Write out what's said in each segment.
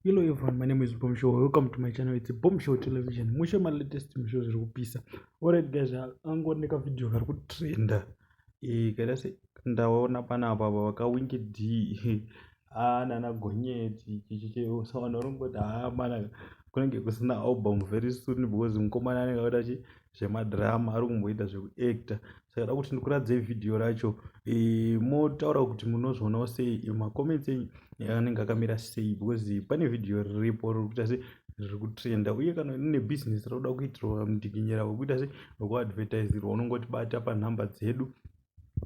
Hello everyone, my name is Bombshow. Welcome to my channel. It's Bombshow Television. Mushe my latest shows rikupisa. Alright guys, angoneka video kari kutrenda. Kada se ndaona panapa vaka Winky D. Nana gonyeti chichiche usawana rongoti mana kunenge kusina album very soon because mukomana anenge auda Zvemadrama ari kumboita zvekuacta. Saka da kuti ndikuradze video racho. Motaura kuti munozvionawo sei macomments enyu anenge akamira sei because pane video riripo rikuita se riri kutrenda uye kana ine business rauda kuitirwa mudikinyira wekuita se wekuadvertisirwa unongotibata panhamba dzedu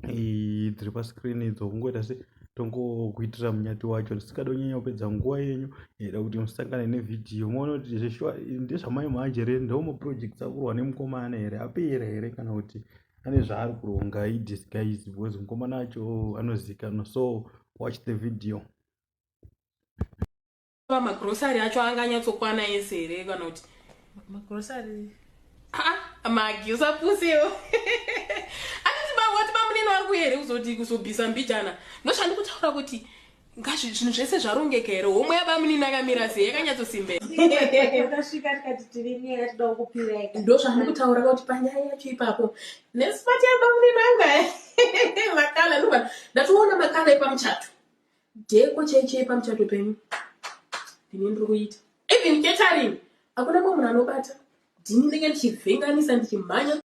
dziri pascreen idzo kungoita se tongokuitira munyati wacho ndisikada kunyanya kupedza nguva yenyu ida kuti musangane nevhidhiyo muone kuti ndezvamai manje ndo maprojects akurwa nemukomana here apera here kana kuti ane zvaari kuronga idisguise because mukomana acho anozikanwa. So watch the video. Magrosari acho anganyatsokwana ese here kana kuti magrosari magi usapusewo munini wangu here uzoti kuzobvisa mbijana ndoshandi kutaura kuti zvinhu zvese zvarongeka here homwe yabamunini akamira sei yakanyatsosimba tasvika tikati tirini yakatida kupirai ndozvandi kutaura kuti panyaya yacho ipapo nesipati yabamunini wangu makala ndoba ndatoona makala epamuchato dheko chaichei pamuchato penyu ndine ndiri kuita even catering hakuna mwe munhu anobata ndini ndenge ndichivhenganisa ndichimhanya